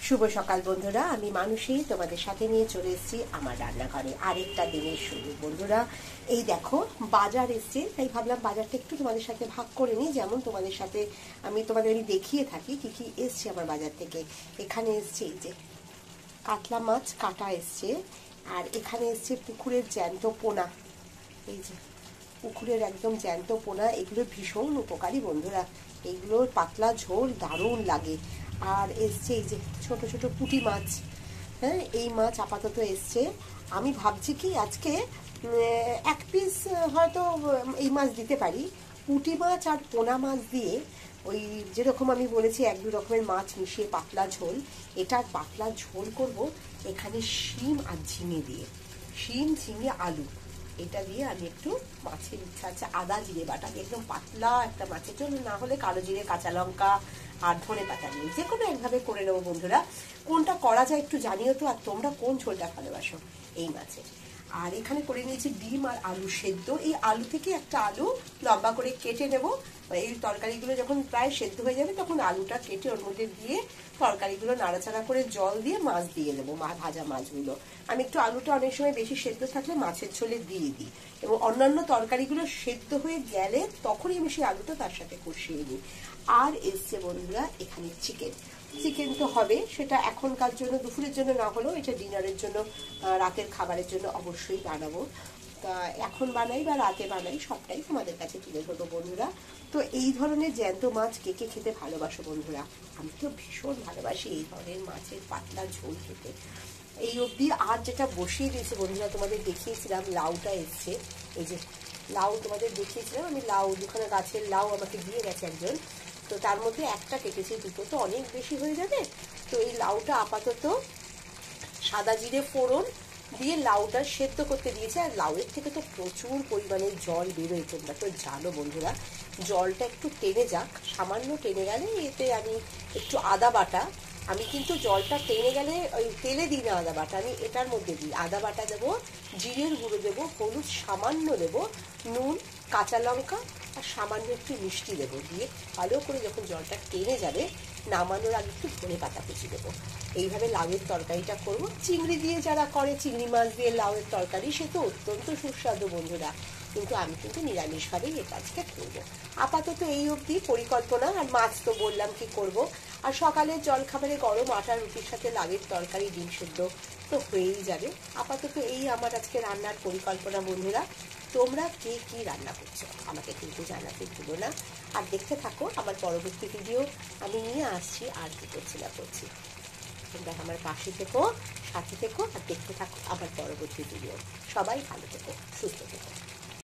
শুভ সকাল বন্ধুরা, আমি মানুষী তোমাদের সাথে নিয়ে চলে এসেছি আমার রান্নাঘরে আরেকটা দিনের শুরু। বন্ধুরা এই দেখো বাজার এসছে, তাই ভাবলাম বাজারটা একটু তোমাদের সাথে ভাগ করে নিই। যেমন তোমাদের সাথে তোমাদের দেখিয়ে থাকি কি কি এসছে আমার বাজার থেকে। এখানে এসছে এই যে কাতলা মাছ কাটা এসছে, আর এখানে এসছে পুকুরের জ্যান্ত পোনা। এই যে পুকুরের একদম জ্যান্ত পোনা, এগুলো ভীষণ উপকারী বন্ধুরা, এইগুলোর পাতলা ঝোল দারুণ লাগে। আর এসছে এই যে ছোট ছোট পুঁটি মাছ। হ্যাঁ, এই মাছ আপাতত এসছে। আমি ভাবছি কি আজকে এক পিস হয়তো এই মাছ দিতে পারি। পুঁটি মাছ আর পোনা মাছ দিয়ে ওই যেরকম আমি বলেছি এক দু রকমের মাছ মিশিয়ে পাতলা ঝোল, এটার পাতলা ঝোল করব এখানে শিম আর ঝিঙে দিয়ে, শিম ঝিঙে আলু এটা দিয়ে আমি একটু মাছের ইচ্ছা আছে। আদা জিরে বাটা একদম পাতলা একটা মাছের জন্য, না হলে কালো জিরে কাঁচা লঙ্কা আর ধনে পাতা নিয়ে যে কোনো একভাবে করে নেবো। বন্ধুরা কোনটা করা যায় একটু জানিও তো, আর তোমরা কোন ঝোলটা ভালোবাসো এই মাছের। আর এখানে করে নিয়েছি ডিম আর আলু সেদ্ধ। এই আলু থেকে একটা আলু লম্বা করে কেটে নেব। এই তরকারিগুলো যখন প্রায় সেদ্ধ হয়ে যাবে তখন আলুটা কেটে ওর মধ্যে দিয়ে তরকারিগুলো নাড়াচাড়া করে জল দিয়ে মাছ দিয়ে দেবো, ভাজা মাছগুলো। আমি একটু আলুটা অনেক সময় বেশি সেদ্ধ থাকলে মাছের ঝোলে দিয়ে দিই, এবং অন্যান্য তরকারিগুলো সেদ্ধ হয়ে গেলে তখনই আমি সেই আলুটা তার সাথে কষিয়ে নিই। আর এসছে বন্ধুরা এখানে চিকেন। চিকেন তো হবে, সেটা এখনকার জন্য দুপুরের জন্য না হলেও এটা ডিনারের জন্য, রাতের খাবারের জন্য অবশ্যই বানাবো। তা এখন বানাই বা রাতে বানাই সবটাই তোমাদের কাছে তুলে ধরবো বন্ধুরা। তো এই ধরনের জ্যান্ত মাছ কে কে খেতে ভালোবাসো বন্ধুরা? আমি তো ভীষণ ভালোবাসি এই ধরনের মাছের পাতলা ঝোল খেতে। এই অবধি আর যেটা বসিয়ে দিয়েছে বন্ধুরা তোমাদের দেখিয়েছিলাম, লাউটা এসছে। এই যে লাউ তোমাদের দেখিয়েছিলাম আমি, লাউ দুখানা গাছের লাউ আমাকে দিয়ে গেছে একজন, তো তার মধ্যে একটা কেটেছি, দুটো তো অনেক বেশি হয়ে যাবে। তো এই লাউটা আপাতত সাদা জিরে ফোড়ন দিয়ে লাউটা সেদ্ধ করতে দিয়েছে। আর লাউয়ের থেকে তো প্রচুর পরিমাণে জল বেরোয়, তোমরা তো জানো বন্ধুরা। জলটা একটু টেনে যাক, সামান্য টেনে গেলে এতে আমি একটু আদা বাটা, আমি কিন্তু জলটা টেনে গেলে ওই তেলে দিই না আদা বাটা, আমি এটার মধ্যে দিই। আদা বাটা দেবো, জিরের গুঁড়ো দেবো, হলুদ সামান্য দেবো, নুন, কাঁচা লঙ্কা আর সামান্য একটু মিষ্টি দেবো। দিয়ে ভালো করে যখন জলটা টেনে যাবে নামানোর আগে একটু ধনে পাতা কুচি দেবো। এইভাবে লাউয়ের তরকারিটা করব। চিংড়ি দিয়ে যারা করে, চিংড়ি মাছ দিয়ে লাউয়ের তরকারি, সে তো অত্যন্ত সুস্বাদু বন্ধুরা, কিন্তু আমি কিন্তু নিরামিষভাবেই এটা আজকে করবো। আপাতত এই অবধি পরিকল্পনা। আর মাছ তো বললাম কি করব। আর সকালের জলখাবারে গরম আটা রুটির সাথে লাউয়ের তরকারি ডিম সেদ্ধ তো হয়েই যাবে। আপাতত এই আমার আজকে রান্নার পরিকল্পনা বন্ধুরা। তোমরা কে কি রান্না করছো আমাকে কিন্তু জানাতে ভুলো না। আর দেখতে থাকো আমার পরবর্তী ভিডিও, আমি নিয়ে আসছি আর কি করছি না করছি। তোমরা আমার পাশে থেকো, সাথে থেকো, আর দেখতে থাকো আমার পরবর্তী ভিডিও। সবাই ভালো থেকো, সুস্থ থেকো।